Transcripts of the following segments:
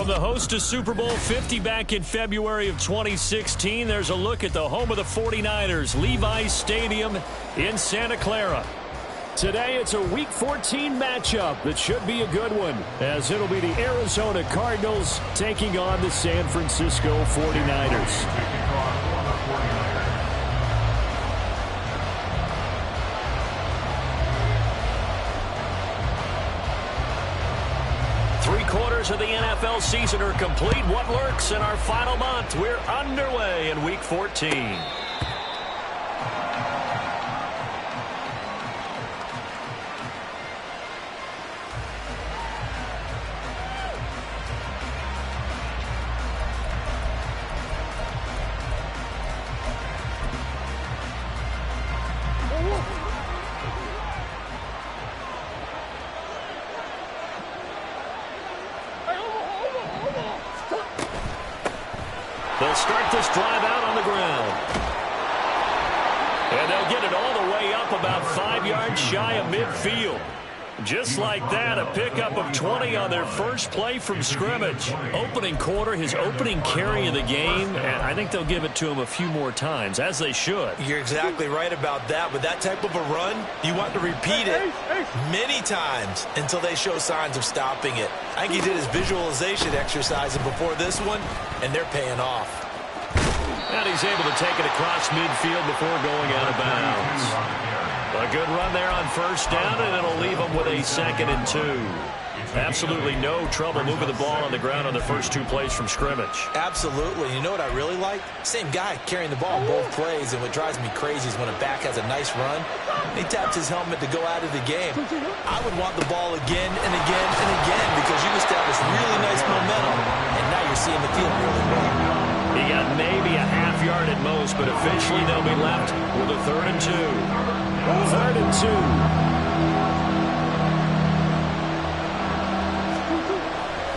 From the host to Super Bowl 50 back in February of 2016, there's a look at the home of the 49ers, Levi's Stadium in Santa Clara. Today, it's a Week 14 matchup that should be a good one, as it'll be the Arizona Cardinals taking on the San Francisco 49ers. Three-quarters of the NFL season are complete. What lurks in our final month? We're underway in Week 14. They'll start this drive out on the ground. And they'll get it all the way up about 5 yards shy of midfield. Just like that, a pickup of 20 on their first play from scrimmage. Opening quarter, his opening carry of the game, and I think they'll give it to him a few more times, as they should. You're exactly right about that. With that type of a run, you want to repeat it many times until they show signs of stopping it. I think he did his visualization exercises before this one, and they're paying off. And he's able to take it across midfield before going out of bounds. A good run there on first down, and it'll leave them with a 2nd and 2. Absolutely no trouble moving the ball on the ground on the first 2 plays from scrimmage. Absolutely. You know what I really like? Same guy carrying the ball both plays, and what drives me crazy is when a back has a nice run, he taps his helmet to go out of the game. I would want the ball again and again and again because you establish really nice momentum, and now you're seeing the field really well. He got maybe a half yard at most, but eventually they'll be left with a 3rd and 2. 3rd and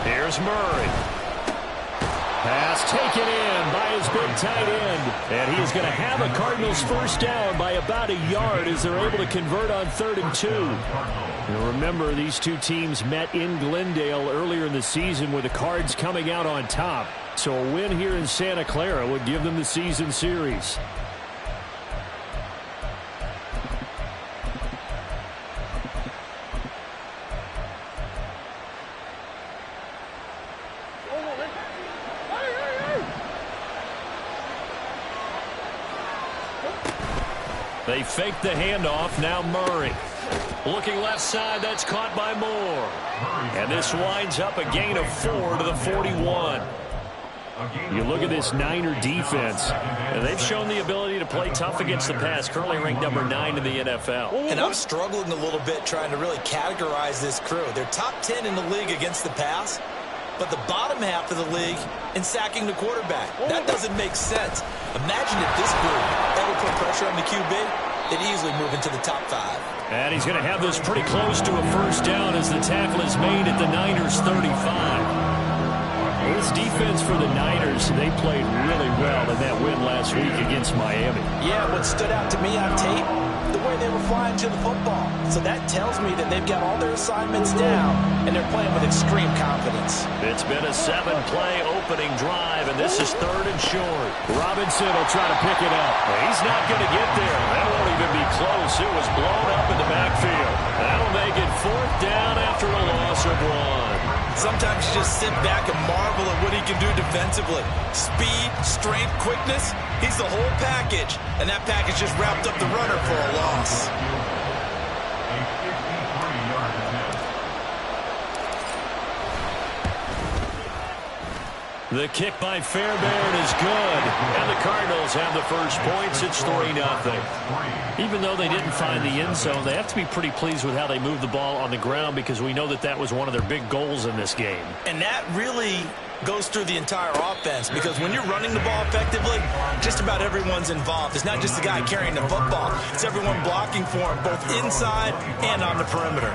2. Here's Murray. Pass taken in by his big tight end. And he is going to have a Cardinals first down by about a yard as they're able to convert on 3rd and 2. And remember, these two teams met in Glendale earlier in the season with the Cards coming out on top. So a win here in Santa Clara would give them the season series. They fake the handoff. Now Murray. Looking left side. That's caught by Moore. And this winds up a gain of 4 to the 41. You look at this Niner defense, and they've shown the ability to play tough against the pass, currently ranked number 9 in the NFL. And I'm struggling a little bit trying to really categorize this crew. They're top 10 in the league against the pass, but the bottom half of the league in sacking the quarterback. That doesn't make sense. Imagine if this group ever put pressure on the QB, they'd easily move into the top 5. And he's going to have this pretty close to a first down as the tackle is made at the Niners' 35. This defense for the Niners, they played really well in that win last week against Miami. Yeah, what stood out to me on tape, the way they were flying to the football. So that tells me that they've got all their assignments down, and they're playing with extreme confidence. It's been a 7-play opening drive, and this is 3rd and short. Robinson will try to pick it up. He's not going to get there. That won't even be close. It was blown up in the backfield. That'll make it 4th down after a loss of 1. Sometimes you just sit back and marvel at what he can do defensively. Speed, strength, quickness, he's the whole package. And that package just wrapped up the runner for a loss. The kick by Fairbairn is good. And the Cardinals have the first points. It's 3-0. Even though they didn't find the end zone, they have to be pretty pleased with how they moved the ball on the ground because we know that that was one of their big goals in this game. And that really goes through the entire offense because when you're running the ball effectively, just about everyone's involved. It's not just the guy carrying the football. It's everyone blocking for him, both inside and on the perimeter.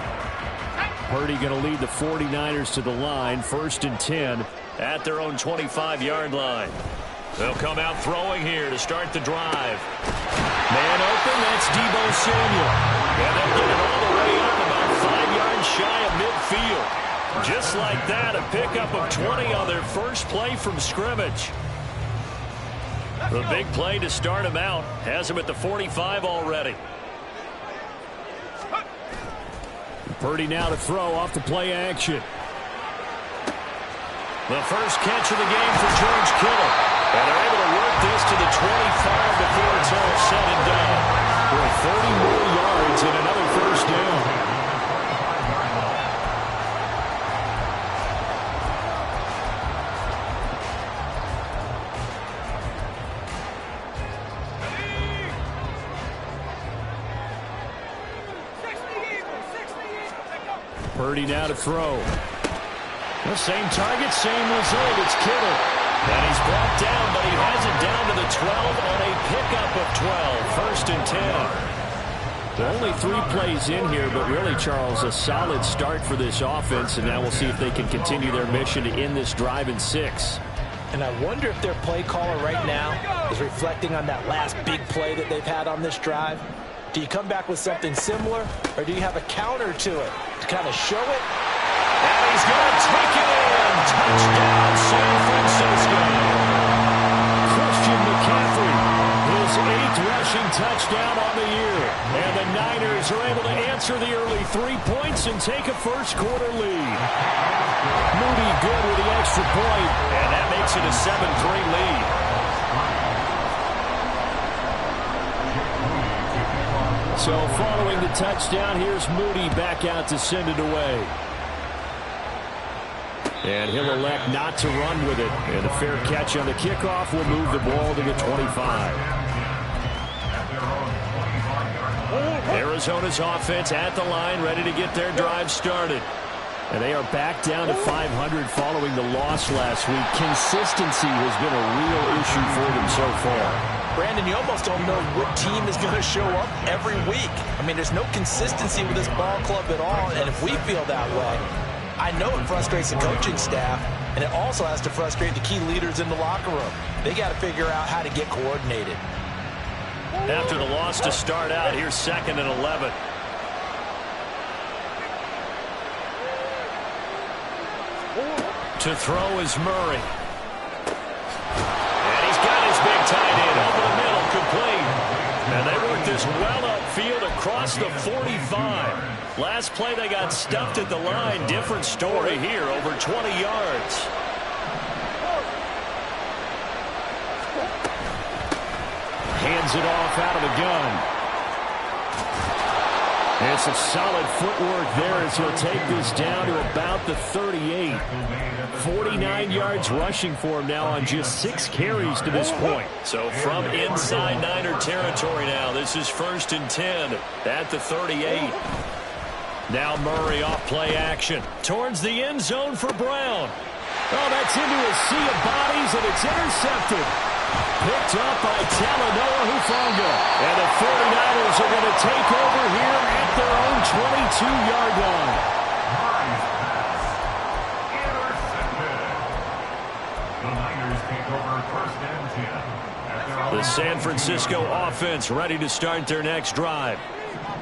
Purdy going to lead the 49ers to the line, 1st and 10 at their own 25-yard line. They'll come out throwing here to start the drive. Man open, that's Deebo Samuel. And they'll get it all the way up about 5 yards shy of midfield. Just like that, a pickup of 20 on their first play from scrimmage. The big play to start him out has him at the 45 already. Purdy now to throw off the play action. The first catch of the game for George Kittle. And they're able to work this to the 25 before it's all said and done. For 30 more yards and another first down. Purdy now to throw. The same target, same result. It's Kittle. And he's brought down, but he has it down to the 12 on a pickup of 12. First and 10. They're only 3 plays in here, but really, Charles, a solid start for this offense. And now we'll see if they can continue their mission to end this drive in 6. And I wonder if their play caller right now is reflecting on that last big play that they've had on this drive. Do you come back with something similar, or do you have a counter to it to kind of show it? And he's going to take it in. Touchdown, San Francisco. Christian McCaffrey, his 8th rushing touchdown on the year. And the Niners are able to answer the early 3 points and take a first-quarter lead. Moody good with the extra point, and that makes it a 7-3 lead. So following the touchdown, here's Moody back out to send it away. And he'll elect not to run with it. And a fair catch on the kickoff will move the ball to the 25. Arizona's offense at the line, ready to get their drive started. And they are back down to 500 following the loss last week. Consistency has been a real issue for them so far. Brandon, you almost don't know what team is going to show up every week. I mean, there's no consistency with this ball club at all, and if we feel that way, I know it frustrates the coaching staff, and it also has to frustrate the key leaders in the locker room. They got to figure out how to get coordinated. After the loss to start out, here's 2nd and 11. To throw is Murray. Big tight end over the middle, complete. And they work this well upfield across the 45. Last play they got stuffed at the line. Different story here, over 20 yards. Hands it off out of the gun. And some solid footwork there as he'll take this down to about the 38. 49 yards rushing for him now on just 6 carries to this point. So from inside Niner territory now, this is 1st and 10 at the 38. Now Murray off play action towards the end zone for Brown. Oh, that's into a sea of bodies, and it's intercepted. Picked up by Talanoa Hufanga. And the 49ers are going to take over here at their own 22-yard line. The San Francisco offense ready to start their next drive.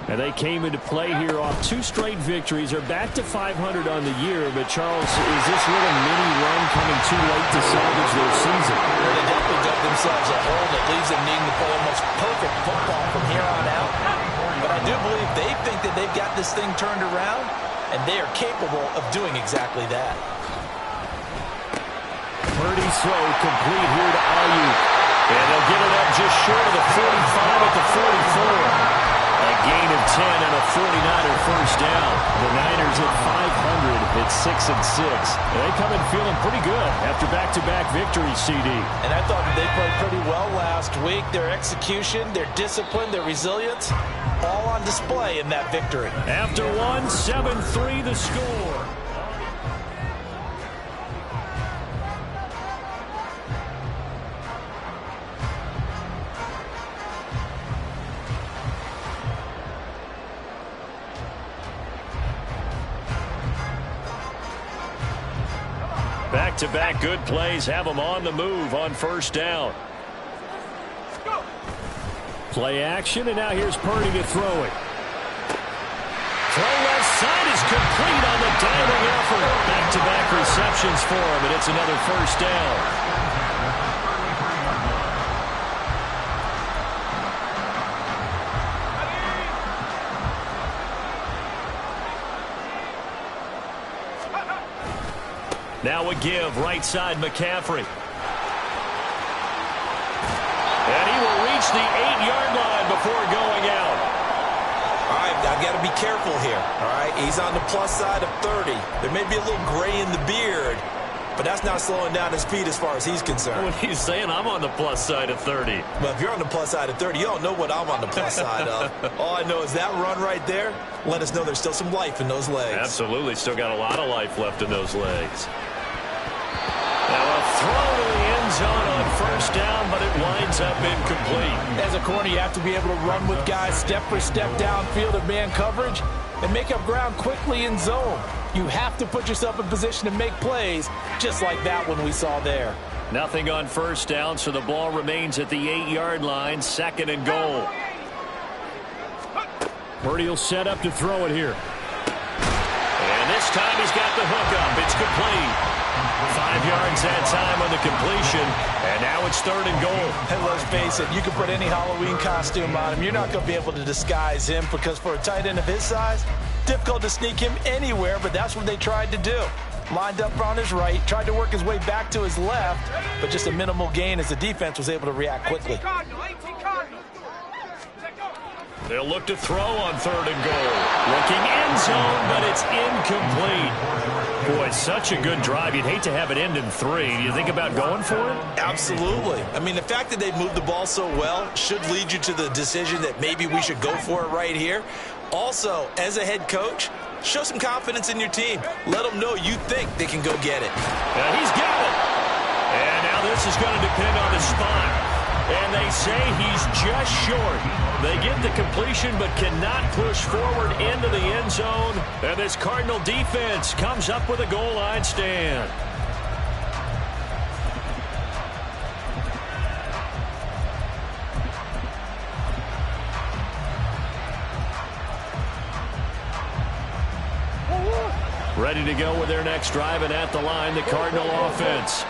And they came into play here off 2 straight victories. They're back to 500 on the year. But, Charles, is this little mini run coming too late to salvage their season? Well, they definitely dug themselves a hole that leaves them needing to play almost perfect football from here on out. But I do believe they think that they've got this thing turned around, and they are capable of doing exactly that. Purdy's throw complete here to Ayuk. And they'll get it up just short of the 45 at the 44. A gain of 10 and a 49er first down. The Niners at 500 at 6 and 6. They come in feeling pretty good after back-to-back victories, CD. And I thought that they played pretty well last week. Their execution, their discipline, their resilience, all on display in that victory. After one, 7-3 the score. Back-to-back good plays have them on the move on first down. Play action, and now here's Purdy to throw it. Throw left side is complete on the diving effort. Back-to-back receptions for him, and it's another first down. Now a give, right side McCaffrey. And he will reach the 8-yard line before going out. All right, I've got to be careful here. All right, he's on the plus side of 30. There may be a little gray in the beard, but that's not slowing down his speed as far as he's concerned. What he's saying, I'm on the plus side of 30. Well, if you're on the plus side of 30, you don't know what I'm on the plus side of. All I know is that run right there, let us know there's still some life in those legs. Absolutely, still got a lot of life left in those legs. Now a throw to the end zone on first down, but it winds up incomplete. As a corner, you have to be able to run with guys step for step downfield in man coverage and make up ground quickly in zone. You have to put yourself in position to make plays, just like that one we saw there. Nothing on first down, so the ball remains at the 8-yard line, 2nd and goal. Purdy will set up to throw it here. And this time he's got the hook up. It's complete. 5 yards that time on the completion, and now it's 3rd and goal. And let's face it, you can put any Halloween costume on him. You're not going to be able to disguise him because for a tight end of his size, difficult to sneak him anywhere, but that's what they tried to do. Lined up on his right, tried to work his way back to his left, but just a minimal gain as the defense was able to react quickly. They'll look to throw on 3rd and goal. Looking end zone, but it's incomplete. Boy, such a good drive. You'd hate to have it end in 3. Do you think about going for it? Absolutely. I mean, the fact that they moved the ball so well should lead you to the decision that maybe we should go for it right here. Also, as a head coach, show some confidence in your team. Let them know you think they can go get it. And he's got it. And now this is going to depend on his spot. And they say he's just short. They get the completion but cannot push forward into the end zone. And this Cardinal defense comes up with a goal line stand. Ready to go with their next drive, and at the line, the Cardinal offense.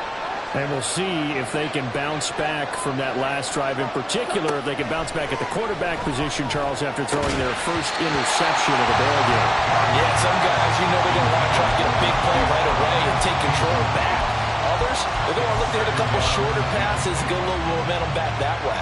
And we'll see if they can bounce back from that last drive in particular, if they can bounce back at the quarterback position, Charles, after throwing their first interception of the ball game. Yeah, some guys, you know they're going to want to try to get a big play right away and take control back. Others, they're going to look to hit a couple shorter passes and get a little momentum back that way.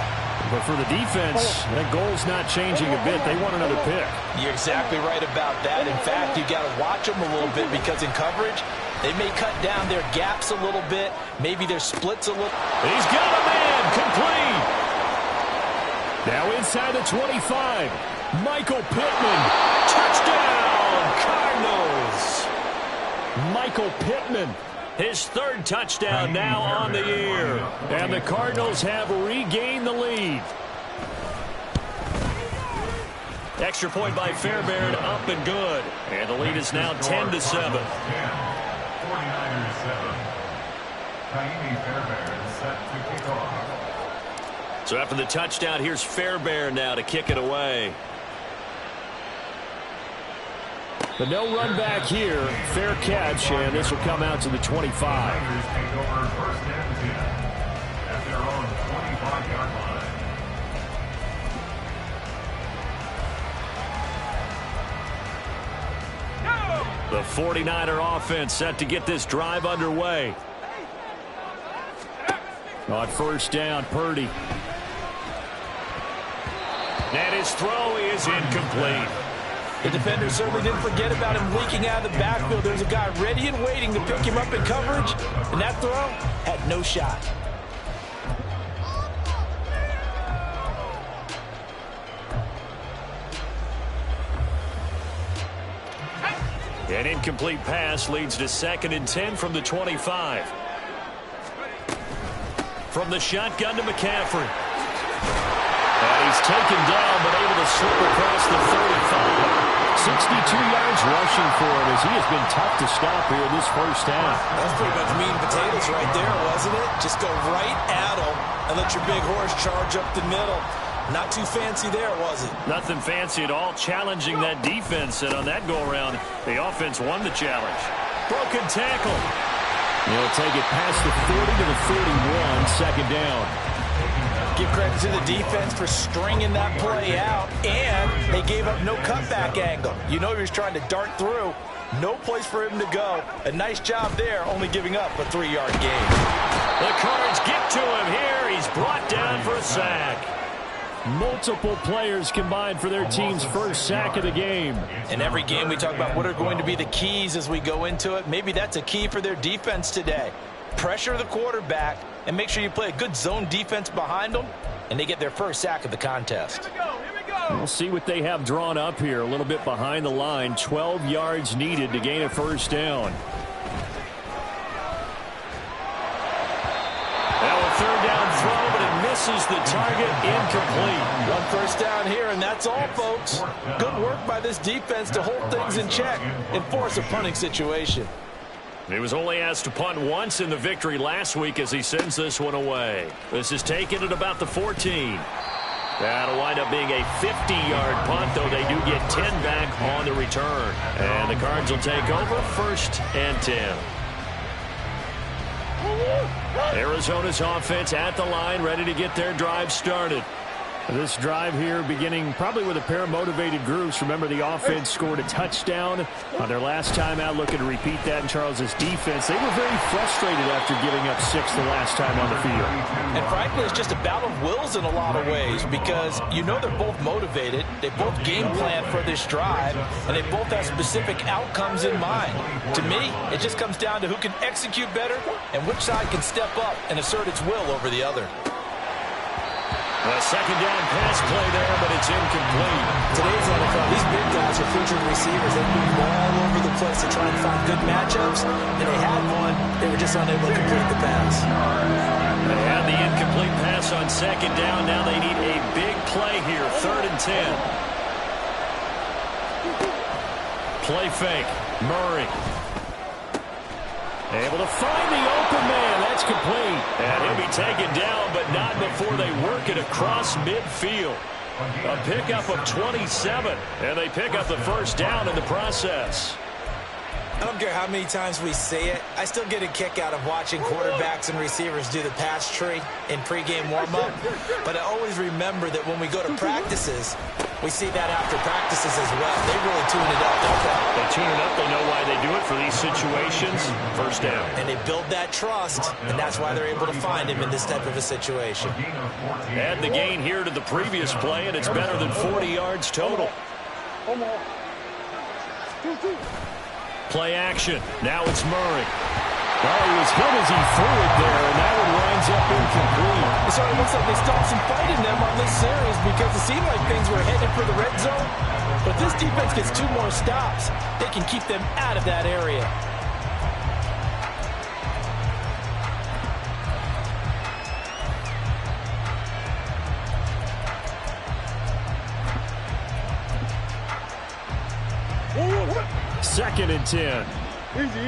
But for the defense, that goal's not changing a bit. They want another pick. You're exactly right about that. In fact, you've got to watch them a little bit because in coverage, they may cut down their gaps a little bit, maybe their splits a little. He's got a man, complete. Now inside the 25, Michael Pittman, touchdown, Cardinals. Michael Pittman, his 3rd touchdown now on the year. And the Cardinals have regained the lead. Extra point by Fairbairn, up and good. And the lead is now 10-7. So after the touchdown, here's Fairbairn now to kick it away. But no run back here. Fair catch, and this will come out to the 25. The 49er offense set to get this drive underway. On first down, Purdy. And his throw is incomplete. The defender certainly didn't forget about him leaking out of the backfield. There's a guy ready and waiting to pick him up in coverage, and that throw had no shot. An incomplete pass leads to 2nd and 10 from the 25. From the shotgun to McCaffrey. And he's taken down, but able to slip across the 35. 62 yards rushing for him as he has been tough to stop here in this first half. That's pretty much meat and potatoes right there, wasn't it? Just go right at him and let your big horse charge up the middle. Not too fancy there, was it? Nothing fancy at all, challenging that defense, and on that go-around, the offense won the challenge. Broken tackle. He'll take it past the 40 to the 41, second down. Give credit to the defense for stringing that play out, and they gave up no cutback angle. You know he was trying to dart through. No place for him to go. A nice job there, only giving up a 3-yard gain. The Cards get to him here. He's brought down for a sack. Multiple players combined for their team's first sack of the game. In every game, we talk about what are going to be the keys as we go into it. Maybe that's a key for their defense today. Pressure the quarterback and make sure you play a good zone defense behind them, and they get their first sack of the contest. Here we go. Here we go. We'll see what they have drawn up here. A little bit behind the line. 12 yards needed to gain a first down. Now a third down throw, but it misses the target, incomplete. One first down here, and that's all, folks. Good work by this defense to hold things in check and force a punting situation. He was only asked to punt once in the victory last week as he sends this one away. This is taken at about the 14. That'll wind up being a 50-yard punt, though they do get 10 back on the return. And the Cards will take over, 1st and 10. Arizona's offense at the line, ready to get their drive started. This drive here beginning probably with a pair of motivated groups. Remember, the offense scored a touchdown on their last time out, looking to repeat that in Charles's defense. They were very frustrated after giving up 6 the last time on the field. And frankly, it's just a battle of wills in a lot of ways because you know they're both motivated, they both game plan for this drive, and they both have specific outcomes in mind. To me, it just comes down to who can execute better and which side can step up and assert its will over the other. A second down pass play there, but it's incomplete. Today's NFL, these big guys are featured receivers. They move all over the place to try and find good matchups, and they had one. They were just unable to complete the pass. They had the incomplete pass on second down. Now they need a big play here, 3rd and 10. Play fake. Murray. Able to find the open man. That's complete. And he'll be taken down, but not before they work it across midfield. A pickup of 27, and they pick up the first down in the process. I don't care how many times we say it, I still get a kick out of watching quarterbacks and receivers do the pass tree in pregame warm-up. But I always remember that when we go to practices, we see that after practices as well. They really tune it up, don't they? They tune it up. They know why they do it for these situations. First down. And they build that trust, and that's why they're able to find him in this type of a situation. Add the gain here to the previous play, and it's better than 40 yards total. Play action. Now it's Murray. Well, he was hit as he threw it there, and that one winds up incomplete. It sort of looks like they stopped some fight in them on this series because it seemed like things were headed for the red zone. But if this defense gets 2 more stops, they can keep them out of that area. Second and 10. Easy.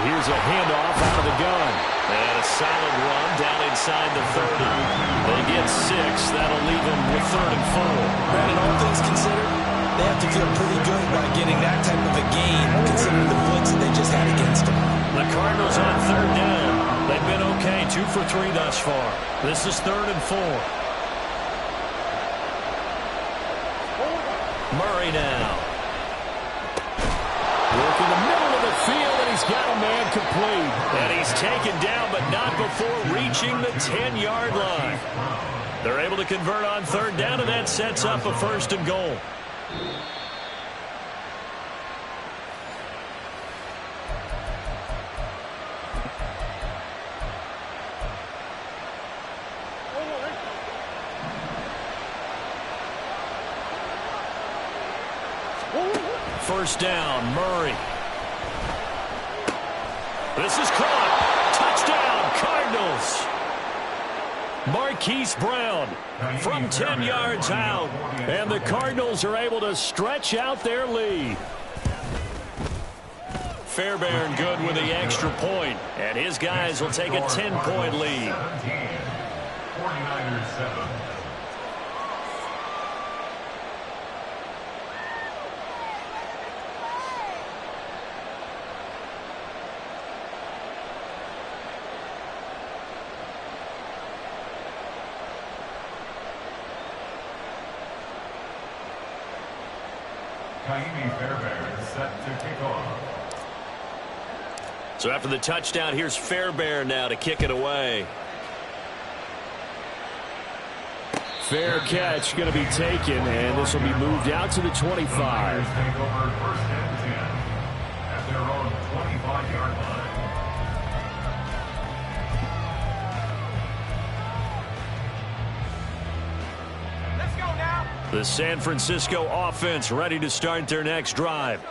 Here's a handoff out of the gun. And a solid run down inside the 30. They get 6. That'll leave them with 3rd and 4. Brandon, all things considered, they have to feel pretty good by getting that type of a gain, considering the blitz that they just had against them. The Cardinals on 3rd down. They've been okay, 2 for 3 thus far. This is 3rd and 4. Murray now. Working the middle of the field, and he's got a man complete. And he's taken down, but not before reaching the 10-yard line. They're able to convert on 3rd down, and that sets up a 1st and goal. First down, Murray. This is caught. Touchdown, Cardinals. Marquise Brown from 10 yards out. And the Cardinals are able to stretch out their lead. Fairbairn good with the extra point, and his guys will take a 10-point lead. 49ers 7. Fairbairn set to kick off. So after the touchdown, here's Fairbairn now to kick it away. Fair catch going to be taken, and this will be moved out to the 25. Take over first and 10 at their own 25-yard line. The San Francisco offense ready to start their next drive.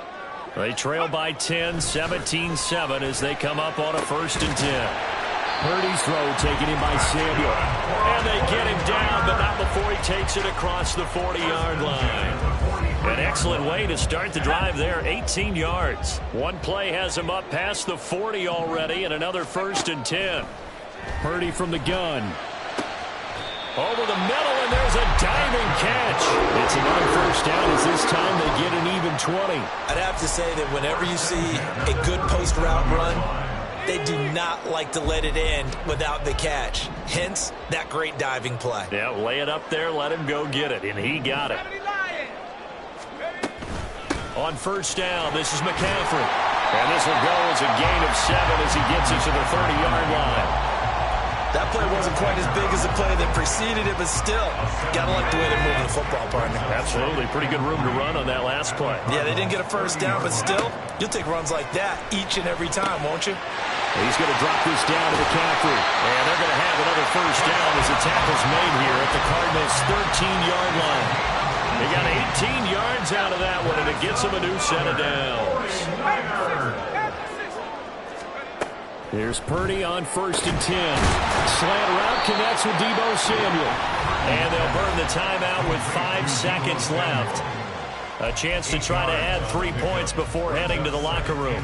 They trail by 10, 17-7 as they come up on a 1st and 10. Purdy's throw taken in by Samuel. And they get him down, but not before he takes it across the 40-yard line. An excellent way to start the drive there, 18 yards. One play has him up past the 40 already, and another 1st and 10. Purdy from the gun. Over the middle, and there's a diving catch. It's another 1st down as this time they get an even 20. I'd have to say that whenever you see a good post-route run, they do not like to let it end without the catch. Hence, that great diving play. Yeah, lay it up there, let him go get it, and he got it. On 1st down, this is McCaffrey. And this will go as a gain of 7 as he gets it to the 30-yard line. That play wasn't quite as big as the play that preceded it, but still, gotta like the way they're moving the football, partner. Absolutely. Pretty good room to run on that last play. Yeah, they didn't get a 1st down, but still, you'll take runs like that each and every time, won't you? He's going to drop this down to McCaffrey. And they're going to have another 1st down as the tackle's made here at the Cardinals' 13-yard line. They got 18 yards out of that one, and it gets them a new set of downs. Here's Purdy on 1st and 10. Slant route connects with Deebo Samuel. And they'll burn the timeout with 5 seconds left. A chance to try to add 3 points before heading to the locker room.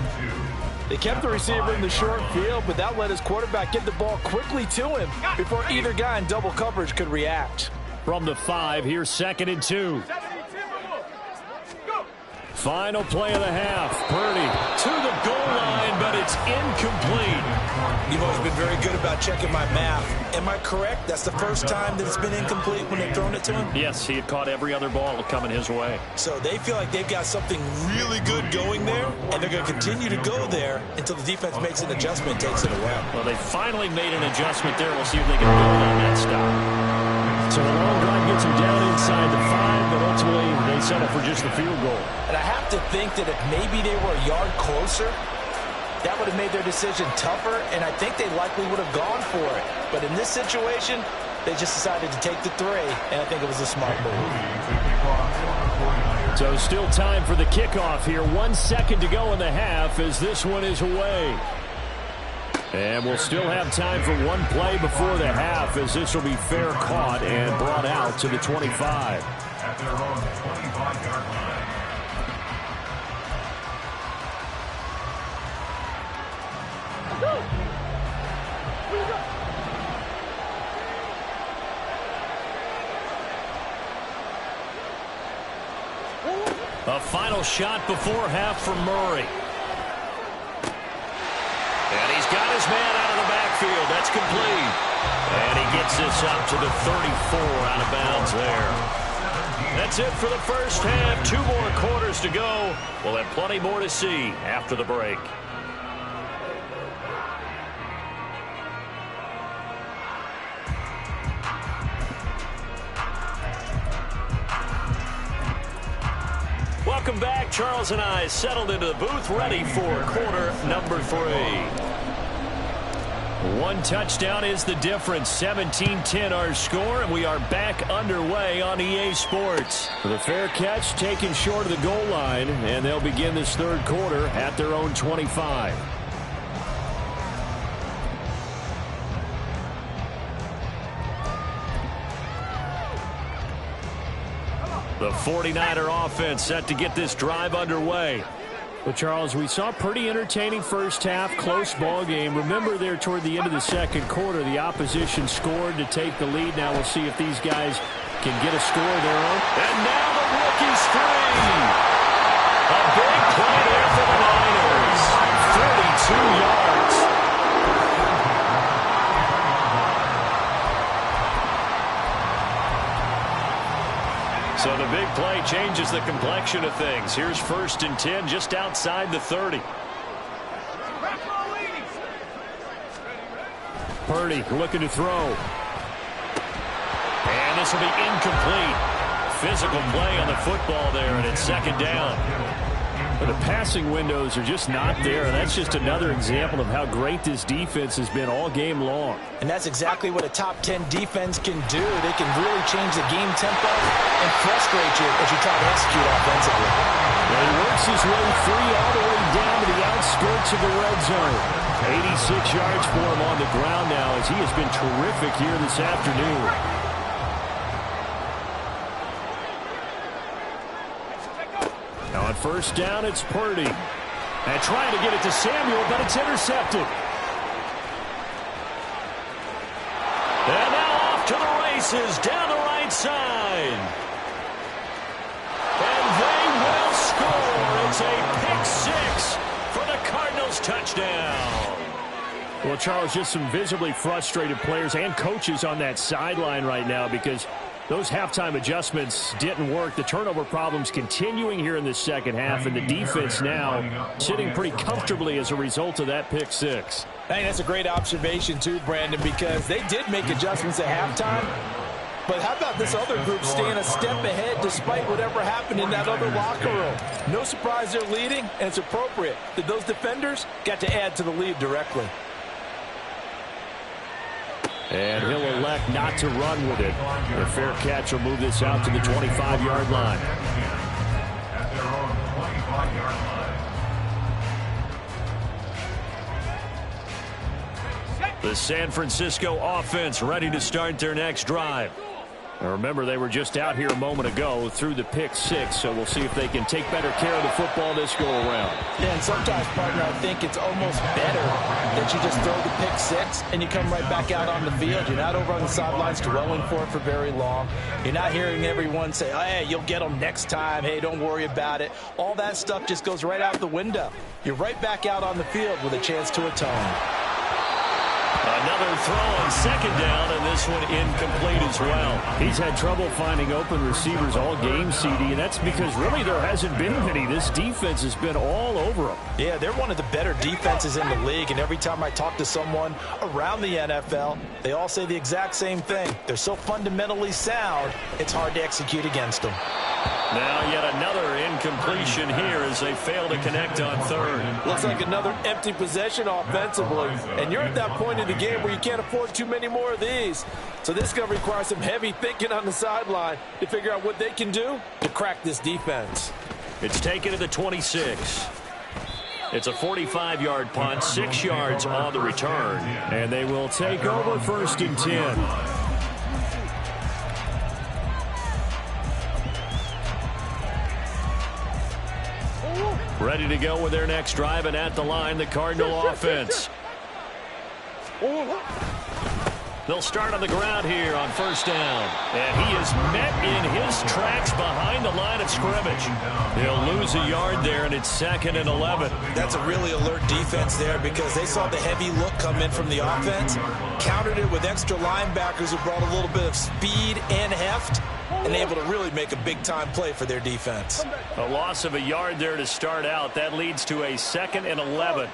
They kept the receiver in the short field, but that let his quarterback get the ball quickly to him before either guy in double coverage could react. From the 5, here's 2nd and 2. Final play of the half. Purdy to the goal line, but it's incomplete. You've always been very good about checking my math. Am I correct? That's the first time that it's been incomplete when they've thrown it to him? Yes, he had caught every other ball coming his way. So they feel like they've got something really good going there, and they're going to continue to go there until the defense makes an adjustment and takes it away. Well, they finally made an adjustment there. We'll see if they can build on that stop. So the long drive gets them down inside the 5, but ultimately they settle for just the field goal. And I have to think that if maybe they were a yard closer, that would have made their decision tougher, and I think they likely would have gone for it. But in this situation, they just decided to take the 3, and I think it was a smart move. So still time for the kickoff here. 1 second to go in the half as this one is away. And we'll still have time for one play before the half as this will be fair caught and brought out to the 25. At their own 25-yard line. A final shot before half from Murray. And he's got his man out of the backfield. That's complete. And he gets this up to the 34 out of bounds there. That's it for the first half. 2 more quarters to go. We'll have plenty more to see after the break. Welcome back. Charles and I settled into the booth, ready for quarter number 3. One touchdown is the difference. 17-10 our score, and we are back underway on EA Sports. The fair catch taken short of the goal line, and they'll begin this 3rd quarter at their own 25. The 49er offense set to get this drive underway. Well, Charles, we saw a pretty entertaining first half, close ball game. Remember there toward the end of the second quarter, the opposition scored to take the lead. Now we'll see if these guys can get a score of their own. And now the rookie screen. A big play there for the Niners. 32 yards. So the big play changes the complexion of things. Here's 1st and 10 just outside the 30. Purdy looking to throw. And this will be incomplete. Physical play on the football there, and it's 2nd down. But the passing windows are just not there. That's just another example of how great this defense has been all game long. And that's exactly what a top 10 defense can do. They can really change the game tempo and frustrate you as you try to execute offensively. And he works his way free all the way down to the outskirts of the red zone. 86 yards for him on the ground now as he has been terrific here this afternoon. Now on 1st down, it's Purdy. And trying to get it to Samuel, but it's intercepted. And now off to the races, down the right side. And they will score. It's a pick 6 for the Cardinals touchdown. Well, Charles, just some visibly frustrated players and coaches on that sideline right now because those halftime adjustments didn't work. The turnover problems continuing here in the second half, and the defense now sitting pretty comfortably as a result of that pick 6. I think that's a great observation too, Brandon, because they did make adjustments at halftime. But how about this other group staying a step ahead despite whatever happened in that other locker room? No surprise they're leading, and it's appropriate that those defenders got to add to the lead directly. And he'll elect not to run with it. The fair catch will move this out to the 25-yard line. At their own 25-yard line. The San Francisco offense ready to start their next drive. Now remember, they were just out here a moment ago through the pick 6, so we'll see if they can take better care of the football this go-around. Yeah, and sometimes, partner, I think it's almost better that you just throw the pick 6 and you come right back out on the field. You're not over on the sidelines dwelling for it for very long. You're not hearing everyone say, oh, hey, you'll get them next time. Hey, don't worry about it. All that stuff just goes right out the window. You're right back out on the field with a chance to atone. Another throw on 2nd down, and this one incomplete as well. He's had trouble finding open receivers all game, CD, and that's because really there hasn't been many. This defense has been all over them. Yeah, they're one of the better defenses in the league, and every time I talk to someone around the NFL, they all say the exact same thing. They're so fundamentally sound, it's hard to execute against them. Now yet another incompletion here as they fail to connect on 3rd. Looks like another empty possession offensively. And you're at that point in the game where you can't afford too many more of these. So this is going to require some heavy thinking on the sideline to figure out what they can do to crack this defense. It's taken to the 26. It's a 45-yard punt, 6 yards on the return. And they will take over 1st and 10. Ready to go with their next drive, and at the line, the Cardinal offense. They'll start on the ground here on 1st down. And he is met in his tracks behind the line of scrimmage. He'll lose a yard there, and it's 2nd and 11. That's a really alert defense there because they saw the heavy look come in from the offense, countered it with extra linebackers who brought a little bit of speed and heft, and able to really make a big-time play for their defense. A loss of a yard there to start out. That leads to a 2nd and 11.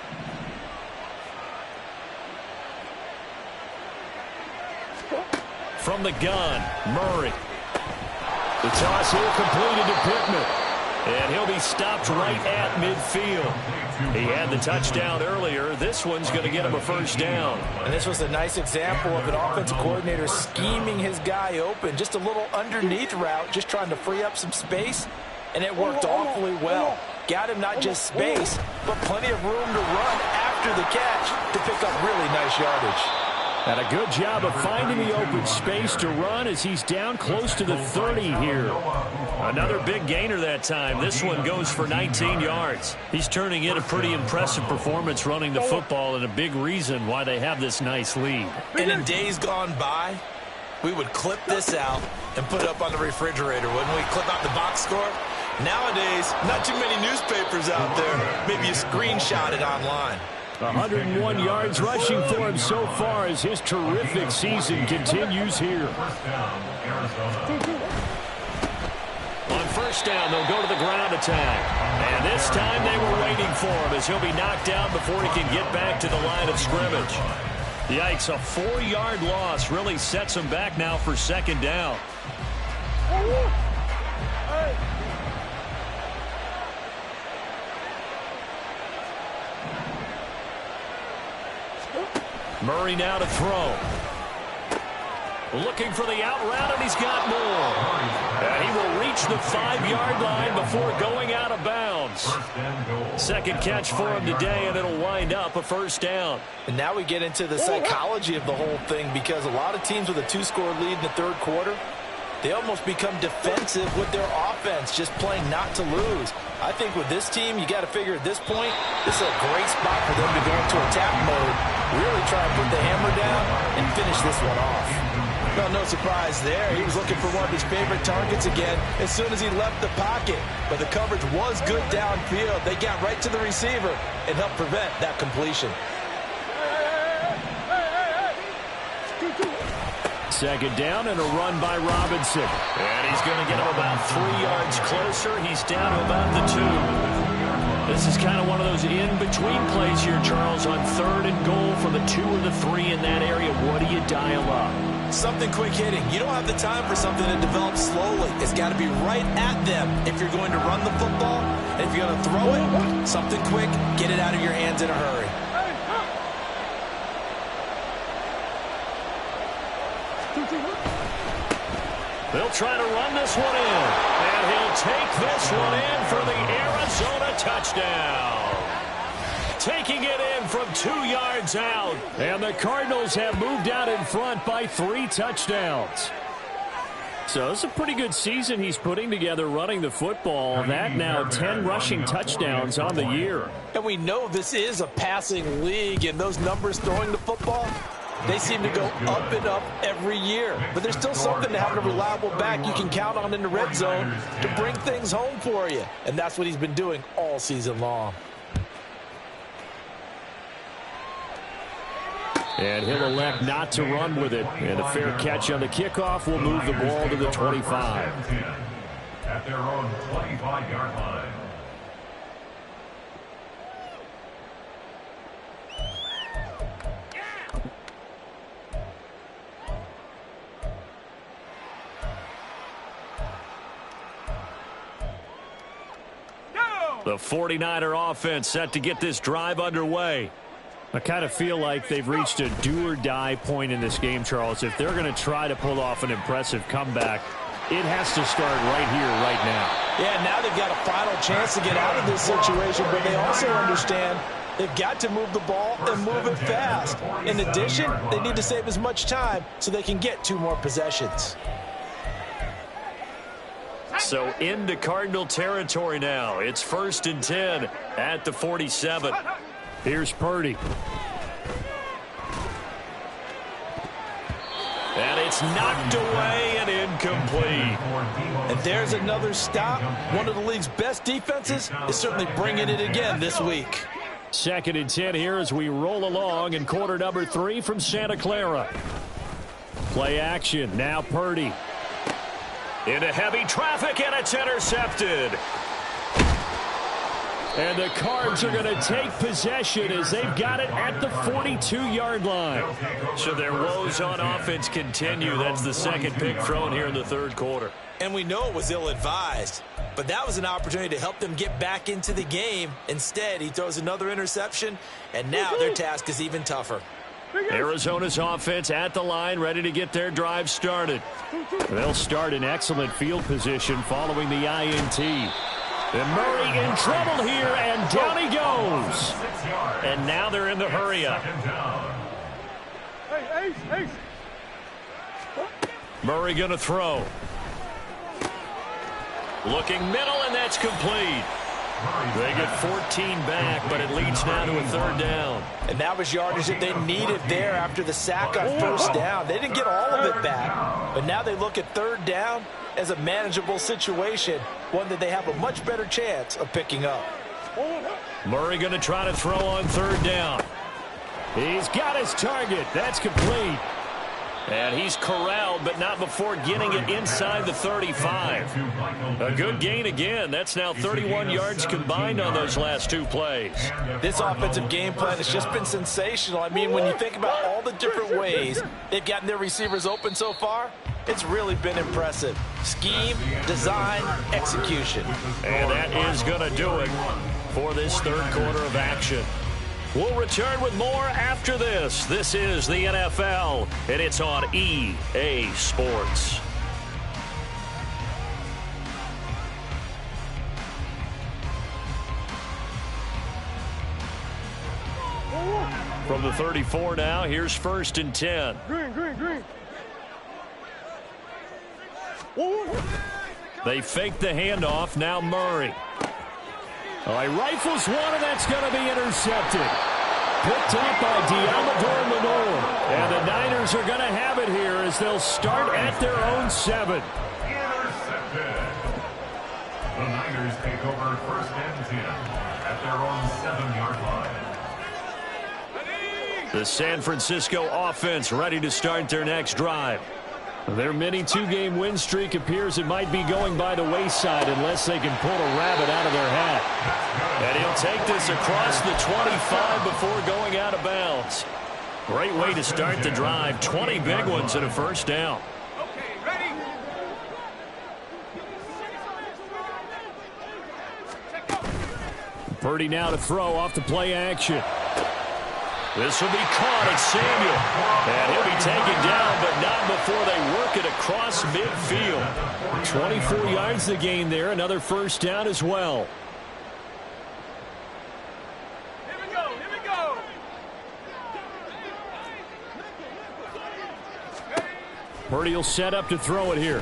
From the gun, Murray. The toss here completed to Pittman. And he'll be stopped right at midfield. He had the touchdown earlier. This one's going to get him a 1st down. And this was a nice example of an offensive coordinator scheming his guy open. Just a little underneath route, just trying to free up some space. And it worked awfully well. Got him not just space, but plenty of room to run after the catch to pick up really nice yardage. And a good job of finding the open space to run as he's down close to the 30 here. Another big gainer that time. This one goes for 19 yards. He's turning in a pretty impressive performance running the football, and a big reason why they have this nice lead. And in days gone by, we would clip this out and put it up on the refrigerator, wouldn't we? Clip out the box score. Nowadays, not too many newspapers out there. Maybe you screenshot it online. 101 yards rushing for him so far as his terrific season continues here. On first down, they'll go to the ground attack. And this time they were waiting for him as he'll be knocked down before he can get back to the line of scrimmage. Yikes, a 4-yard loss really sets him back now for second down. Murray now to throw. Looking for the out route, and he's got more. And he will reach the 5-yard line before going out of bounds. Second catch for him today, and it'll wind up a first down. And now we get into the psychology of the whole thing, because a lot of teams with a 2-score lead in the third quarter, they almost become defensive with their offense, just playing not to lose. I think with this team, you got to figure at this point, this is a great spot for them to go into attack mode, really try to put the hammer down and finish this one off. Well, no surprise there. He was looking for one of his favorite targets again as soon as he left the pocket. But the coverage was good downfield. They got right to the receiver and helped prevent that completion. Second down and a run by Robinson. And he's going to get him about 3 yards closer. He's down to about the 2. This is kind of one of those in-between plays here, Charles, on third and goal from the 2 or the 3 in that area. What do you dial up? Something quick hitting. You don't have the time for something that develops slowly. It's got to be right at them if you're going to run the football. And if you're going to throw it, something quick, get it out of your hands in a hurry. They'll try to run this one in. And he'll take this one in for the Arizona touchdown. Taking it in from 2 yards out. And the Cardinals have moved out in front by 3 touchdowns. So it's a pretty good season he's putting together running the football. That now 10 rushing touchdowns on the year. And we know this is a passing league, and those numbers throwing the football, they seem to go up and up every year. But there's still something to having a reliable back you can count on in the red zone to bring things home for you. And that's what he's been doing all season long. And he'll elect not to run with it. And a fair catch on the kickoff will move the ball to the 25. At their own 25-yard line. The 49er offense set to get this drive underway. I kind of feel like they've reached a do-or-die point in this game, Charles. If they're going to try to pull off an impressive comeback, it has to start right here, right now. Yeah, now they've got a final chance to get out of this situation, but they also understand they've got to move the ball and move it fast. In addition, they need to save as much time so they can get 2 more possessions. So into Cardinal territory now. It's 1st and 10 at the 47. Here's Purdy. And it's knocked away and incomplete. And there's another stop. One of the league's best defenses is certainly bringing it again this week. 2nd and 10 here as we roll along in quarter number 3 from Santa Clara. Play action. Now Purdy. Into heavy traffic, and it's intercepted. And the Cards are going to take possession as they've got it at the 42-yard line. So their woes on offense continue. That's the second pick thrown here in the third quarter. And we know it was ill-advised, but that was an opportunity to help them get back into the game. Instead, he throws another interception, and now their task is even tougher. Arizona's offense at the line, ready to get their drive started. They'll start in excellent field position following the INT. And Murray in trouble here, and down he goes. And now they're in the hurry-up. Murray going to throw. Looking middle, and that's complete. They get 14 back, but it leads now to a third down. And that was yardage that they needed there after the sack on first down. They didn't get all of it back, but now they look at third down as a manageable situation, one that they have a much better chance of picking up. Murray going to try to throw on third down. He's got his target. That's complete. And he's corralled, but not before getting it inside the 35. A good gain again. That's now 31 yards combined on those last two plays. This offensive game plan has just been sensational. I mean, when you think about all the different ways they've gotten their receivers open so far, it's really been impressive. Scheme, design, execution. And that is going to do it for this third quarter of action. We'll return with more after this. This is the NFL, and it's on EA Sports. From the 34 now, here's 1st and 10. Green. They fake the handoff. Now Murray. All right, rifles one, and that's going to be intercepted. Picked up by Diamador Lenore. And the Niners are going to have it here as they'll start at their own 7. Intercepted. The Niners take over 1st and 10 at their own 7-yard line. The San Francisco offense ready to start their next drive. Their mini 2-game win streak appears it might be going by the wayside unless they can pull a rabbit out of their hat. And he'll take this across the 25 before going out of bounds. Great way to start the drive. 20 big ones and a first down. Okay, ready? Purdy now to throw off the play action. This will be caught at Samuel. And he'll be taken down, but not before they work it across midfield. 24 yards to gain there. Another first down as well. Here we go. Purdy will set up to throw it here.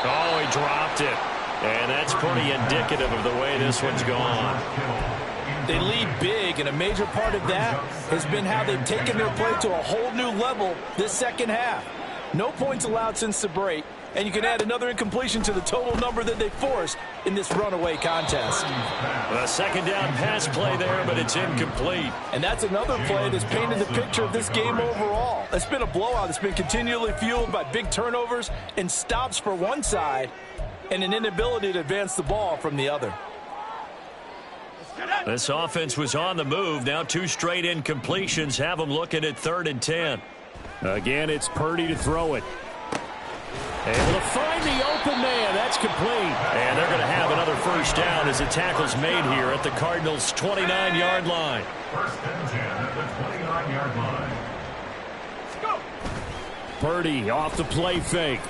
Oh, he dropped it. And that's pretty indicative of the way this one's gone. They lead big, and a major part of that has been how they've taken their play to a whole new level this second half. No points allowed since the break, and you can add another incompletion to the total number that they forced in this runaway contest. A second down pass play there, but it's incomplete. And that's another play that's painted the picture of this game overall. It's been a blowout that's been continually fueled by big turnovers and stops for one side and an inability to advance the ball from the other. This offense was on the move. Now 2 straight incompletions have them looking at 3rd and 10. Again, it's Purdy to throw it. Able to find the open man. That's complete. And they're going to have another first down as the tackle's made here at the Cardinals' 29-yard line. 1st and 10 at the 29-yard line. Go. Purdy off the play fake.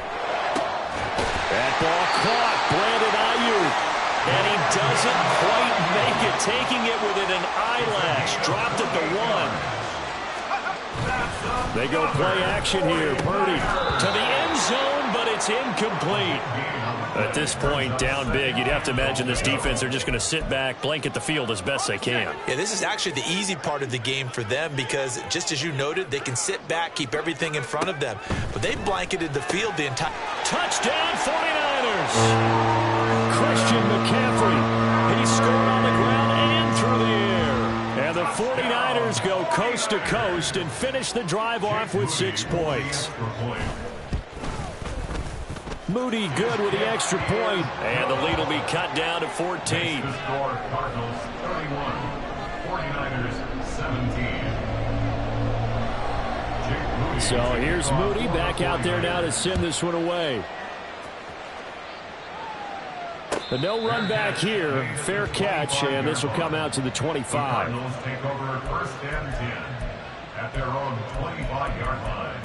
That ball caught. Brandon Ayuk. And he doesn't quite make it, taking it within an eyelash. Dropped at the 1. They go play action here. Purdy to the end zone, but it's incomplete. At this point, down big, you'd have to imagine this defense, they're just going to sit back, blanket the field as best they can. Yeah, this is actually the easy part of the game for them because, just as you noted, they can sit back, keep everything in front of them. But they blanketed the field the entire... Touchdown, 49ers! Christian McCaffrey. He scored on the ground and through the air. And the 49ers go coast to coast and finish the drive off with 6 points. Moody good with the extra point. And the lead will be cut down to 14. The score, Cardinals 31, 49ers 17. So here's Moody back out there now to send this one away. But no run back here. Fair catch, and this will come out to the 25. Cardinals take over 1st and 10 at their own 25-yard line.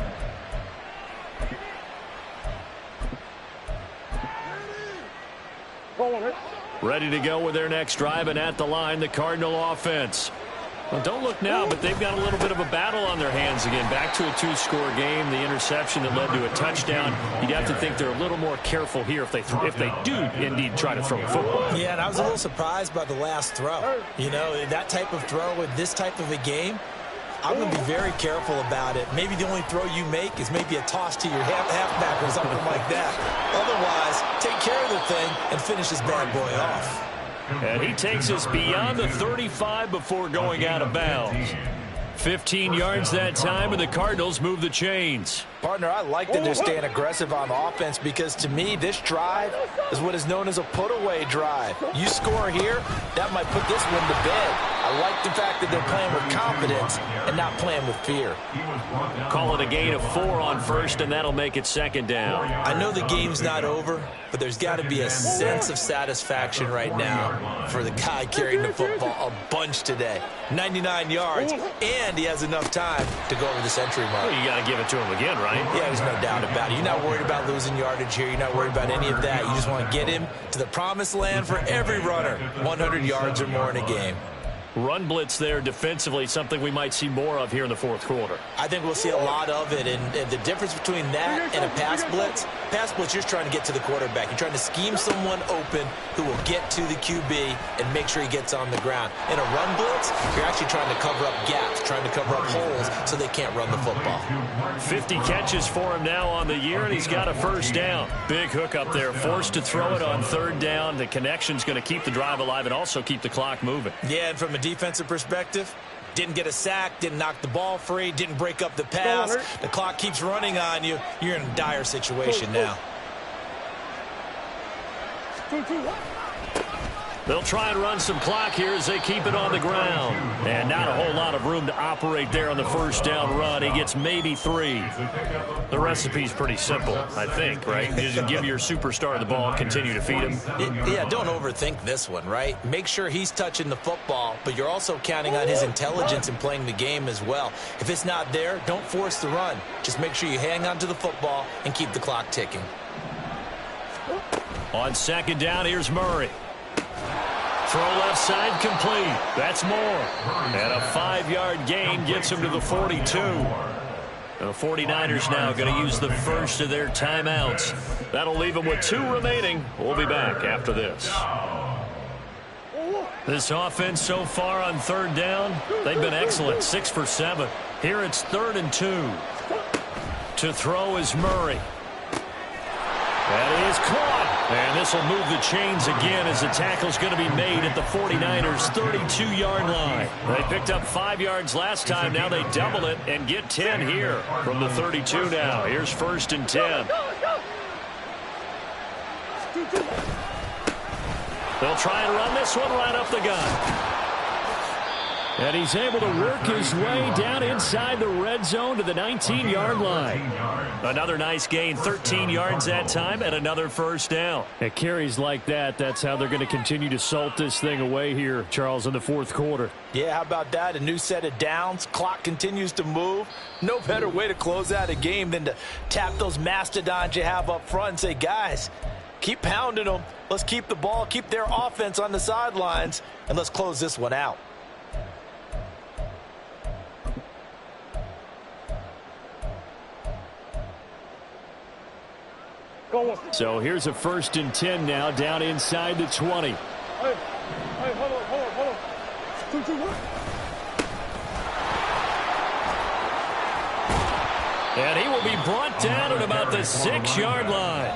Ready to go with their next drive, and at the line, the Cardinal offense. Well, don't look now, but they've got a little bit of a battle on their hands again. Back to a two-score game. The interception that led to a touchdown. You'd have to think they're a little more careful here if they do indeed try to throw the football. Yeah, and I was a little surprised by the last throw. You know, that type of throw with this type of a game, I'm going to be very careful about it. Maybe the only throw you make is maybe a toss to your halfback or something like that. Otherwise, take care of the thing and finish this bad boy off. And he takes us beyond the 35 before going out of bounds. 15 yards that time, and the Cardinals move the chains. Partner, I like that they're staying aggressive on offense because, to me, this drive is what is known as a put-away drive. You score here, that might put this one to bed. I like the fact that they're playing with confidence and not playing with fear. Call it a gain of 4 on first, and that'll make it second down. I know the game's not over, but there's got to be a sense of satisfaction right now for the guy carrying the football a bunch today. 99 yards, and he has enough time to go over the century mark. Well, you got to give it to him again, right? Yeah, there's no doubt about it. You're not worried about losing yardage here. You're not worried about any of that. You just want to get him to the promised land for every runner, 100 yards or more in a game. Run blitz there defensively, something we might see more of here in the fourth quarter. I think we'll see a lot of it, and the difference between that and a pass blitz, you're trying to get to the quarterback. You're trying to scheme someone open who will get to the QB and make sure he gets on the ground. In a run blitz, you're actually trying to cover up gaps, trying to cover up holes so they can't run the football. 50 catches for him now on the year, and he's got a first down. Big hook up there, forced to throw it on third down. The connection's going to keep the drive alive and also keep the clock moving. Yeah, and from a defensive perspective, didn't get a sack, didn't knock the ball free, didn't break up the pass. The clock keeps running on you. You're in a dire situation now. They'll try and run some clock here as they keep it on the ground. And not a whole lot of room to operate there on the first down run. He gets maybe 3. The recipe's pretty simple, I think, right? You just give your superstar the ball, continue to feed him. Yeah, don't overthink this one, right? Make sure he's touching the football, but you're also counting on his intelligence in playing the game as well. If it's not there, don't force the run. Just make sure you hang on to the football and keep the clock ticking. On second down, here's Murray. Throw left side complete. That's more. And a 5-yard gain gets him to the 42. The 49ers now going to use the first of their timeouts. That'll leave them with 2 remaining. We'll be back after this. This offense so far on third down, they've been excellent. 6 for 7. Here it's 3rd and 2. To throw is Murray. That is caught. And this will move the chains again as the tackle's going to be made at the 49ers' 32-yard line. They picked up 5 yards last time. Now they double it and get 10 here from the 32 now. Here's 1st and 10. They'll try and run this one right up the gut. And he's able to work his way down inside the red zone to the 19-yard line. Another nice gain, 13 yards that time, and another first down. At carries like that, that's how they're going to continue to salt this thing away here, Charles, in the fourth quarter. Yeah, how about that? A new set of downs. Clock continues to move. No better way to close out a game than to tap those mastodons you have up front and say, guys, keep pounding them. Let's keep the ball, keep their offense on the sidelines, and let's close this one out. So here's a 1st and 10 now, down inside the 20. Hey, hold on. 2, 1. And he will be brought down at about the 6-yard line.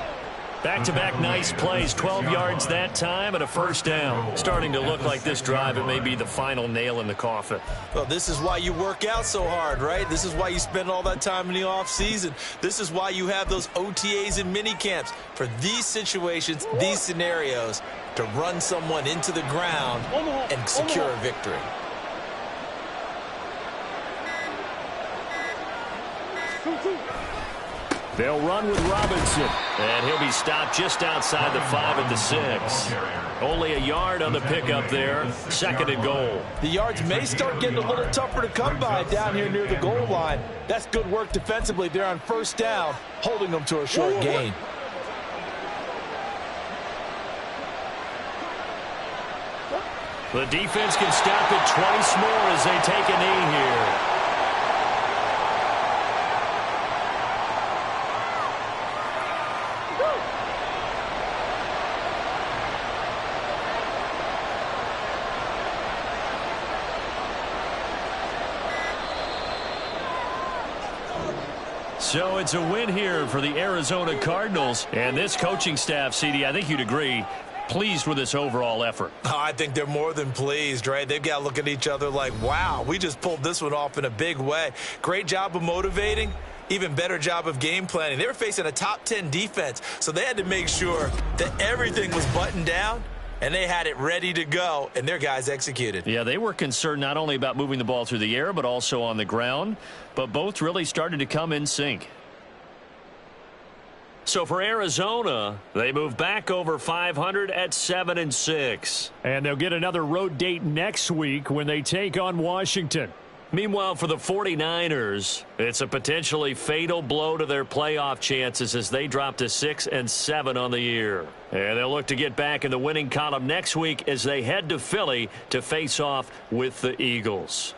Back-to-back nice plays, 12 yards that time and a first down. Starting to look like this drive, it may be the final nail in the coffin. Well, this is why you work out so hard, right? This is why you spend all that time in the offseason. This is why you have those OTAs and mini camps. For these situations, these scenarios, to run someone into the ground and secure a victory. They'll run with Robinson, and he'll be stopped just outside the 5 at the 6. Only a yard on the pickup there, 2nd and goal. The yards may start getting a little tougher to come by down here near the goal line. That's good work defensively there on first down, holding them to a short gain. The defense can stop it twice more as they take a knee here. So it's a win here for the Arizona Cardinals. And this coaching staff, CD, I think you'd agree, pleased with this overall effort. Oh, I think they're more than pleased, right? They've got to look at each other like, wow, we just pulled this one off in a big way. Great job of motivating. Even better job of game planning. They were facing a top 10 defense, so they had to make sure that everything was buttoned down, and they had it ready to go, and their guys executed. Yeah, they were concerned not only about moving the ball through the air, but also on the ground. But both really started to come in sync. So for Arizona, they move back over 500 at 7-6. And they'll get another road date next week when they take on Washington. Meanwhile, for the 49ers, it's a potentially fatal blow to their playoff chances as they drop to 6-7 on the year. And they'll look to get back in the winning column next week as they head to Philly to face off with the Eagles.